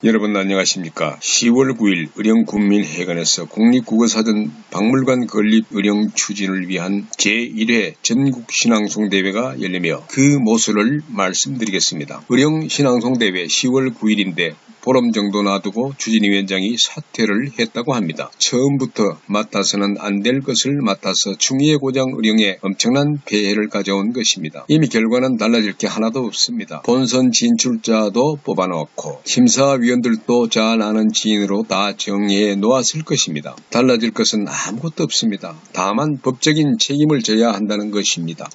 여러분 안녕하십니까. 10월 9일 의령군민회관에서 국립국어사전 박물관 건립 의령 추진을 위한 제1회 전국신앙송대회가 열리며 그 모습을 말씀드리겠습니다. 의령신앙송대회 10월 9일인데 보름 정도 놔두고 추진위원장이 사퇴를 했다고 합니다. 처음부터 맡아서는 안 될 것을 맡아서 충의의 고장 의령에 엄청난 폐해를 가져온 것입니다. 이미 결과는 달라질 게 하나도 없습니다. 본선 진출자도 뽑아놓고 심사위원들도 잘 아는 지인으로 다 정리해 놓았을 것입니다. 달라질 것은 아무것도 없습니다. 다만 법적인 책임을 져야 한다는 것입니다.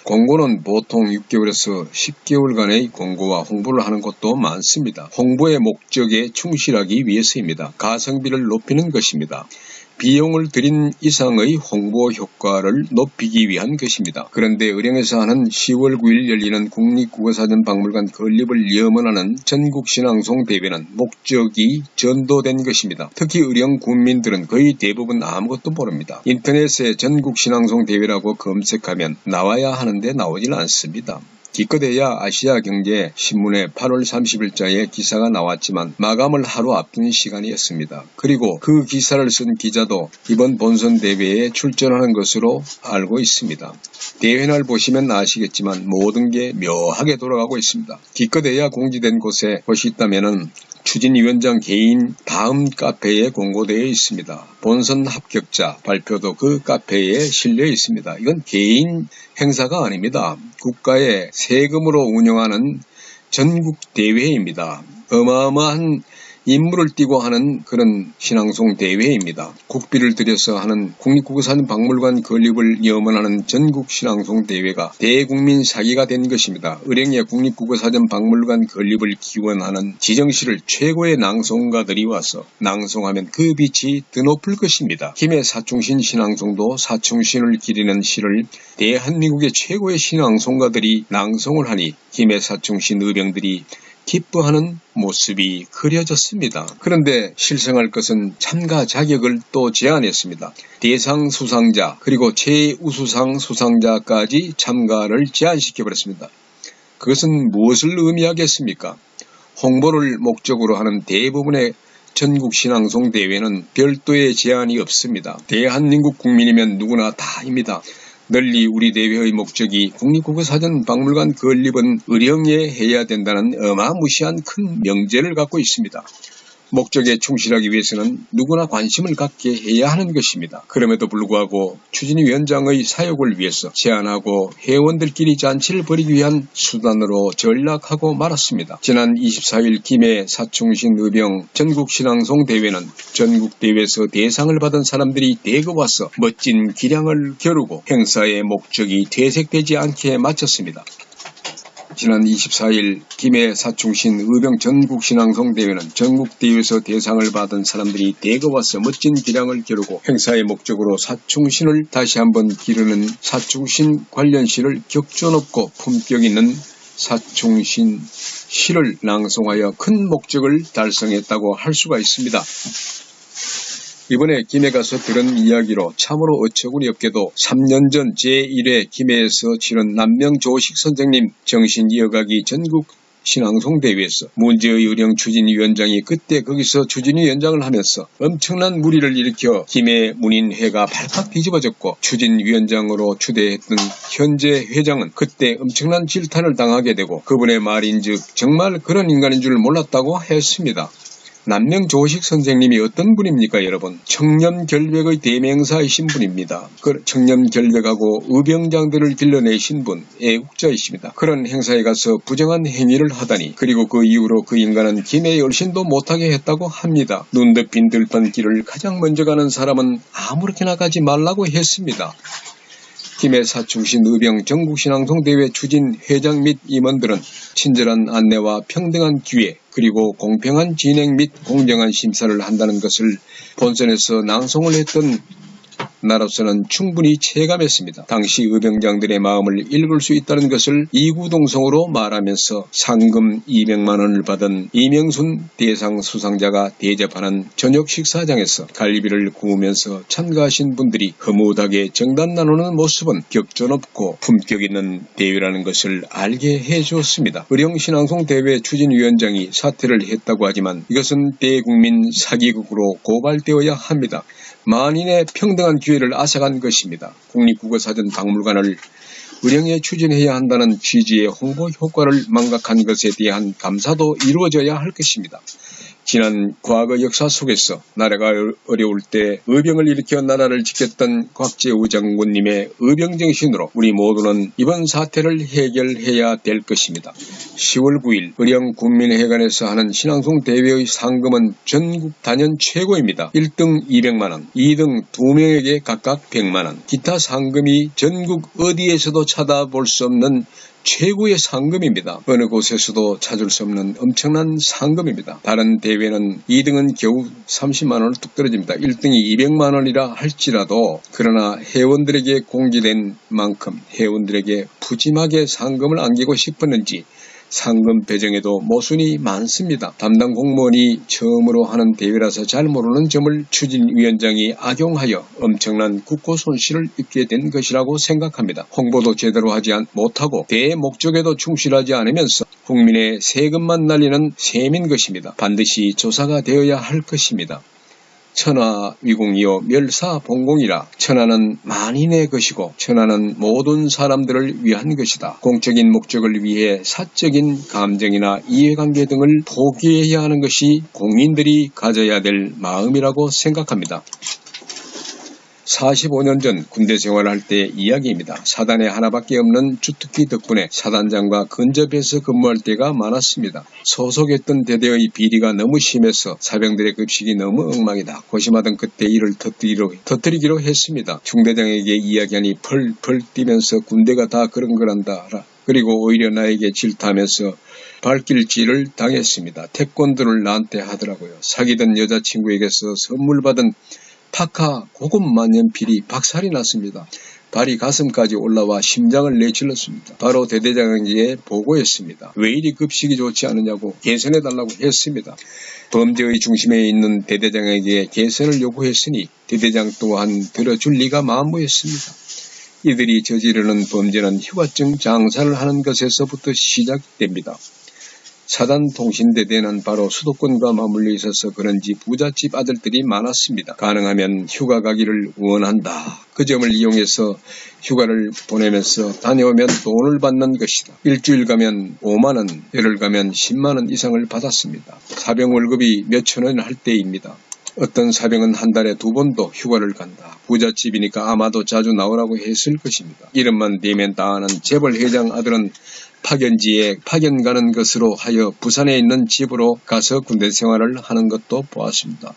공고는 보통 6개월에서 10개월간의 공고와 홍보를 하는 곳도 많습니다. 홍보의 목적에 충실하기 위해서입니다. 가성비를 높이는 것입니다. 비용을 들인 이상의 홍보 효과를 높이기 위한 것입니다. 그런데 의령에서 하는 10월 9일 열리는 국립국어사전 박물관 건립을 염원하는 전국신앙송대회는 목적이 전도된 것입니다. 특히 의령 군민들은 거의 대부분 아무것도 모릅니다. 인터넷에 전국신앙송대회라고 검색하면 나와야 하는데 나오질 않습니다. 기껏해야 아시아경제 신문에 8월 30일자에 기사가 나왔지만 마감을 하루 앞둔 시간이었습니다. 그리고 그 기사를 쓴 기자도 이번 본선 대회에 출전하는 것으로 알고 있습니다. 대회날 보시면 아시겠지만 모든 게 묘하게 돌아가고 있습니다. 기껏해야 공지된 곳에 것이 있다면 추진위원장 개인 다음 카페에 공고되어 있습니다. 본선 합격자 발표도 그 카페에 실려 있습니다. 이건 개인 행사가 아닙니다. 국가의 세금으로 운영하는 전국대회입니다. 어마어마한 인물을 띄고 하는 그런 신앙송 대회입니다. 국비를 들여서 하는 국립국어사전 박물관 건립을 염원하는 전국신앙송 대회가 대국민 사기가 된 것입니다. 의령의 국립국어사전 박물관 건립을 기원하는 지정시를 최고의 낭송가들이 와서 낭송하면 그 빛이 더 높을 것입니다. 김해 사충신 신앙송도 사충신을 기리는 시를 대한민국의 최고의 신앙송가들이 낭송을 하니 김해 사충신 의병들이 기뻐하는 모습이 그려졌습니다. 그런데 실성할 것은 참가 자격을 또 제한했습니다. 대상 수상자 그리고 최우수상 수상자까지 참가를 제한시켜버렸습니다. 그것은 무엇을 의미하겠습니까? 홍보를 목적으로 하는 대부분의 전국신앙송 대회는 별도의 제한이 없습니다. 대한민국 국민이면 누구나 다입니다. 널리 우리 대회의 목적이 국립국어사전 박물관 건립은 의령에 해야 된다는 어마무시한 큰 명제를 갖고 있습니다. 목적에 충실하기 위해서는 누구나 관심을 갖게 해야 하는 것입니다. 그럼에도 불구하고 추진위원장의 사역을 위해서 제안하고 회원들끼리 잔치를 벌이기 위한 수단으로 전락하고 말았습니다. 지난 24일 김해 사충신 의병 전국신앙송대회는 전국대회에서 대상을 받은 사람들이 대거 와서 멋진 기량을 겨루고 행사의 목적이 퇴색되지 않게 마쳤습니다. 지난 24일 김해 사충신 의병 전국신앙송대회는 전국대회에서 대상을 받은 사람들이 대거 와서 멋진 기량을 겨루고 행사의 목적으로 사충신을 다시 한번 기르는 사충신 관련 시를 격조 높고 품격 있는 사충신 시를 낭송하여 큰 목적을 달성했다고 할 수가 있습니다. 이번에 김해 가서 들은 이야기로 참으로 어처구니 없게도 3년 전 제1회 김해에서 치른 남명조식 선생님 정신 이어가기 전국 신앙송대회에서 문제의 의령 추진위원장이 그때 거기서 추진위원장을 하면서 엄청난 무리를 일으켜 김해 문인회가 발칵 뒤집어졌고 추진위원장으로 추대했던 현재 회장은 그때 엄청난 질타를 당하게 되고 그분의 말인즉 정말 그런 인간인 줄 몰랐다고 했습니다. 남명조식 선생님이 어떤 분입니까 여러분? 청렴결백의 대명사이신 분입니다. 그 청렴결백하고 의병장들을 길러내신 분, 애국자이십니다. 그런 행사에 가서 부정한 행위를 하다니 그리고 그 이후로 그 인간은 김해에 얼씬도 못하게 했다고 합니다. 눈 덮인 들판길을 가장 먼저 가는 사람은 아무렇게나 가지 말라고 했습니다. 김해 사충신 의병 전국신앙송대회 추진 회장 및 임원들은 친절한 안내와 평등한 기회 그리고 공평한 진행 및 공정한 심사를 한다는 것을 본선에서 낭송을 했던 나로서는 충분히 체감했습니다. 당시 의병장들의 마음을 읽을 수 있다는 것을 이구동성으로 말하면서 상금 200만원을 받은 이명순 대상 수상자가 대접하는 저녁 식사장에서 갈비를 구우면서 참가하신 분들이 흐뭇하게 정단 나누는 모습은 격조높고 품격 있는 대회라는 것을 알게 해주었습니다. 의령신앙송대회 추진위원장이 사퇴를 했다고 하지만 이것은 대국민 사기극으로 고발되어야 합니다. 만인의 평등한 기회를 앗아간 것입니다. 국립국어사전 박물관을 의령에 추진해야 한다는 취지의 홍보 효과를 망각한 것에 대한 감사도 이루어져야 할 것입니다. 지난 과거 역사 속에서 나라가 어려울 때 의병을 일으켜 나라를 지켰던 곽재우 장군님의 의병정신으로 우리 모두는 이번 사태를 해결해야 될 것입니다. 10월 9일 의령 군민회관에서 하는 신앙송 대회의 상금은 전국 단연 최고입니다. 1등 200만원, 2등 2명에게 각각 100만원, 기타 상금이 전국 어디에서도 찾아볼 수 없는 최고의 상금입니다. 어느 곳에서도 찾을 수 없는 엄청난 상금입니다. 다른 대회는 2등은 겨우 30만원을 뚝 떨어집니다. 1등이 200만원이라 할지라도 그러나 회원들에게 공개된 만큼 회원들에게 푸짐하게 상금을 안기고 싶었는지 상금 배정에도 모순이 많습니다. 담당 공무원이 처음으로 하는 대회라서 잘 모르는 점을 추진위원장이 악용하여 엄청난 국고 손실을 입게 된 것이라고 생각합니다. 홍보도 제대로 하지 못하고 대회 목적에도 충실하지 않으면서 국민의 세금만 날리는 셈인 것입니다. 반드시 조사가 되어야 할 것입니다. 천하위공이요 멸사봉공이라. 천하는 만인의 것이고 천하는 모든 사람들을 위한 것이다. 공적인 목적을 위해 사적인 감정이나 이해관계 등을 포기해야 하는 것이 국민들이 가져야 될 마음이라고 생각합니다. 45년 전 군대 생활할 때 이야기입니다. 사단에 하나밖에 없는 주특기 덕분에 사단장과 근접해서 근무할 때가 많았습니다. 소속했던 대대의 비리가 너무 심해서 사병들의 급식이 너무 엉망이다. 고심하던 그때 이를 터뜨리기로 했습니다. 중대장에게 이야기하니 펄펄 뛰면서 군대가 다 그런 거란다. 그리고 오히려 나에게 질타하면서 발길질을 당했습니다. 태권도를 나한테 하더라고요. 사귀던 여자친구에게서 선물 받은 파카 고급 만년필이 박살이 났습니다. 발이 가슴까지 올라와 심장을 내질렀습니다. 바로 대대장에게 보고했습니다. 왜 이리 급식이 좋지 않느냐고 개선해달라고 했습니다. 범죄의 중심에 있는 대대장에게 개선을 요구했으니 대대장 또한 들어줄 리가 만무했습니다. 이들이 저지르는 범죄는 휴가증 장사를 하는 것에서부터 시작됩니다. 사단통신대대는 바로 수도권과 맞물려 있어서 그런지 부잣집 아들들이 많았습니다. 가능하면 휴가 가기를 원한다. 그 점을 이용해서 휴가를 보내면서 다녀오면 돈을 받는 것이다. 일주일 가면 5만원, 열흘 가면 10만원 이상을 받았습니다. 사병 월급이 몇천 원 할 때입니다. 어떤 사병은 한 달에 2번도 휴가를 간다. 부잣집이니까 아마도 자주 나오라고 했을 것입니다. 이름만 대면 다 아는 재벌 회장 아들은 파견지에 파견 가는 것으로 하여 부산에 있는 집으로 가서 군대 생활을 하는 것도 보았습니다.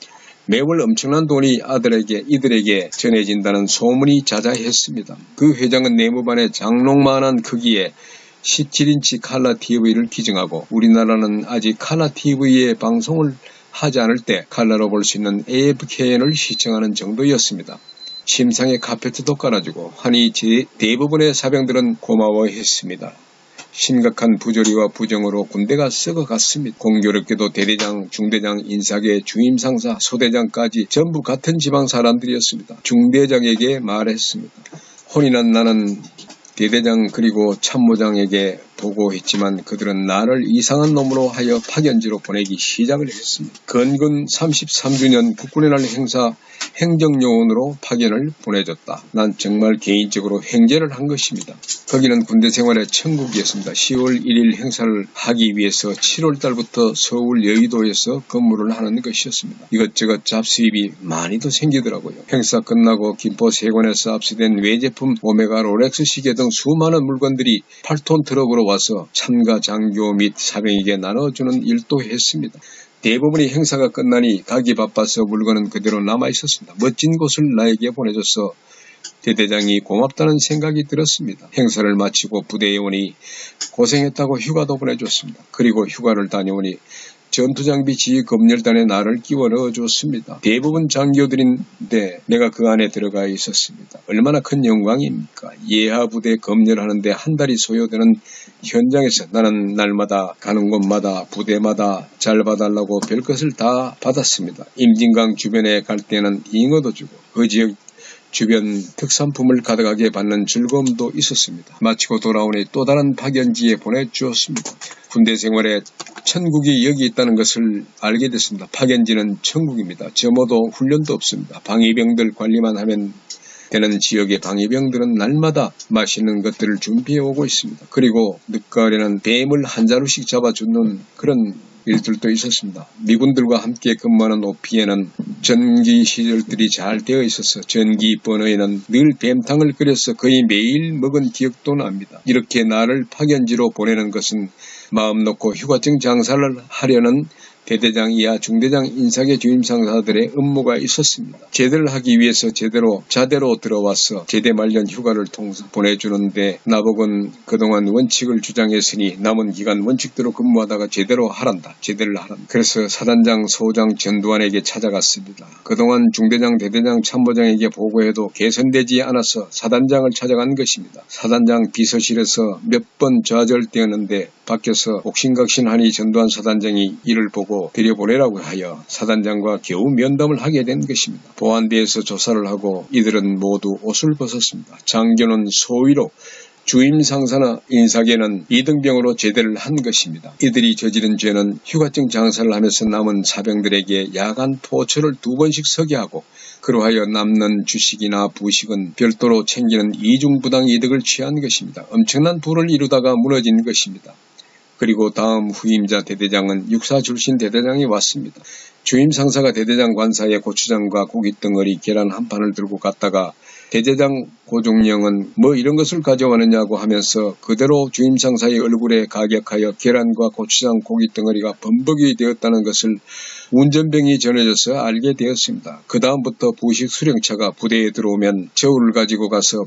매월 엄청난 돈이 이들에게 전해진다는 소문이 자자했습니다. 그 회장은 내무반에 장롱만한 크기의 17인치 칼라 TV를 기증하고 우리나라는 아직 칼라 TV의 방송을 하지 않을 때 칼라로 볼 수 있는 AFKN을 시청하는 정도였습니다. 심상에 카페트도 깔아주고 하니 대부분의 사병들은 고마워했습니다. 심각한 부조리와 부정으로 군대가 썩어갔습니다. 공교롭게도 대대장, 중대장, 인사계, 주임상사, 소대장까지 전부 같은 지방 사람들이었습니다. 중대장에게 말했습니다. 혼인한 나는 대대장 그리고 참모장에게 보고했지만 그들은 나를 이상한 놈으로 하여 파견지로 보내기 시작을 했습니다. 건근 33주년 국군의 날 행사 행정요원으로 파견을 보내줬다. 난 정말 개인적으로 횡재를 한 것입니다. 거기는 군대 생활의 천국이었습니다. 10월 1일 행사를 하기 위해서 7월 달부터 서울 여의도에서 근무를 하는 것이었습니다. 이것저것 잡수입이 많이도 생기더라고요. 행사 끝나고 김포 세관에서 압수된 외제품 오메가 롤렉스 시계 등 수많은 물건들이 8톤 트럭으로 와서 참가 장교 및 사병에게 나눠주는 일도 했습니다. 대부분이 행사가 끝나니 가기 바빠서 물건은 그대로 남아있었습니다. 멋진 곳을 나에게 보내줘서 대대장이 고맙다는 생각이 들었습니다. 행사를 마치고 부대에 오니 고생했다고 휴가도 보내줬습니다. 그리고 휴가를 다녀오니 전투장비 지휘 검열단에 나를 끼워 넣어줬습니다. 대부분 장교들인데 내가 그 안에 들어가 있었습니다. 얼마나 큰 영광입니까? 예하부대 검열하는데 한 달이 소요되는 현장에서 나는 날마다 가는 곳마다 부대마다 잘 봐달라고 별것을 다 받았습니다. 임진강 주변에 갈 때는 잉어도 주고 그 지역 주변 특산품을 가득하게 받는 즐거움도 있었습니다. 마치고 돌아오니 또 다른 파견지에 보내주었습니다. 군대 생활에 천국이 여기 있다는 것을 알게 됐습니다. 파견지는 천국입니다. 점호도 훈련도 없습니다. 방위병들 관리만 하면 되는 지역의 방위병들은 날마다 맛있는 것들을 준비해 오고 있습니다. 그리고 늦가을에는 뱀을 한 자루씩 잡아주는 그런 일들도 있었습니다. 미군들과 함께 근무하는 오피에는 전기 시설들이 잘 되어 있어서 전기 버너에는 늘 뱀탕을 끓여서 거의 매일 먹은 기억도 납니다. 이렇게 나를 파견지로 보내는 것은 마음 놓고 휴가증 장사를 하려는 대대장 이하 중대장 인사계 주임상사들의 음모가 있었습니다. 제대를 하기 위해서 자대로 들어와서 제대 말년 휴가를 보내주는데 나보고는 그동안 원칙을 주장했으니 남은 기간 원칙대로 근무하다가 제대를 하란다. 그래서 사단장, 소장, 전두환에게 찾아갔습니다. 그동안 중대장, 대대장, 참모장에게 보고해도 개선되지 않아서 사단장을 찾아간 것입니다. 사단장 비서실에서 몇 번 좌절되었는데 밖에서 옥신각신하니 전두환 사단장이 이를 보고 들여보내라고 하여 사단장과 겨우 면담을 하게 된 것입니다. 보안대에서 조사를 하고 이들은 모두 옷을 벗었습니다. 장교는 소위로 주임상사나 인사계는 이등병으로 제대를 한 것입니다. 이들이 저지른 죄는 휴가증 장사를 하면서 남은 사병들에게 야간 포처를 2번씩 서게 하고 그러하여 남는 주식이나 부식은 별도로 챙기는 이중부당 이득을 취한 것입니다. 엄청난 부를 이루다가 무너진 것입니다. 그리고 다음 후임자 대대장은 육사 출신 대대장이 왔습니다. 주임 상사가 대대장 관사에 고추장과 고깃덩어리 계란 한 판을 들고 갔다가 대대장 고종령은 뭐 이런 것을 가져왔느냐고 하면서 그대로 주임 상사의 얼굴에 가격하여 계란과 고추장 고깃덩어리가 범벅이 되었다는 것을 운전병이 전해져서 알게 되었습니다. 그 다음부터 부식 수령차가 부대에 들어오면 저울을 가지고 가서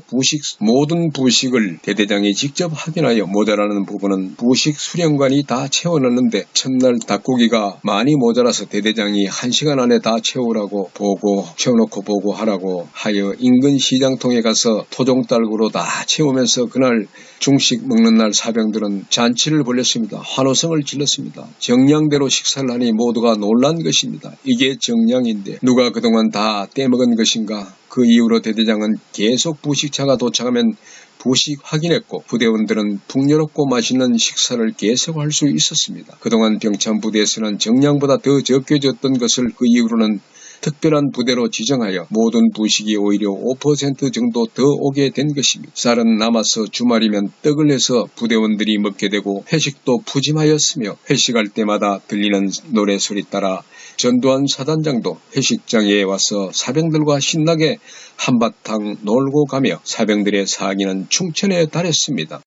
모든 부식을 대대장이 직접 확인하여 모자라는 부분은 부식 수령관이 다 채워넣는데 첫날 닭고기가 많이 모자라서 대대장이 1시간 안에 다 채우라고 채워놓고 보고하라고 하여 인근 시장통에 가서 토종딸구로 다 채우면서 그날 중식 먹는 날 사병들은 잔치를 벌였습니다. 환호성을 질렀습니다. 정량대로 식사를 하니 모두가 놀란 것입니다. 이게 정량인데 누가 그동안 다 떼먹은 것인가? 그 이후로 대대장은 계속 부식차가 도착하면 부식 확인했고 부대원들은 풍요롭고 맛있는 식사를 계속할 수 있었습니다. 그동안 병참부대에서는 정량보다 더 적게 줬던 것을 그 이후로는 특별한 부대로 지정하여 모든 부식이 오히려 5% 정도 더 오게 된 것입니다. 쌀은 남아서 주말이면 떡을 해서 부대원들이 먹게 되고 회식도 푸짐하였으며 회식할 때마다 들리는 노래소리 따라 전두환 사단장도 회식장에 와서 사병들과 신나게 한바탕 놀고 가며 사병들의 사기는 충천에 달했습니다.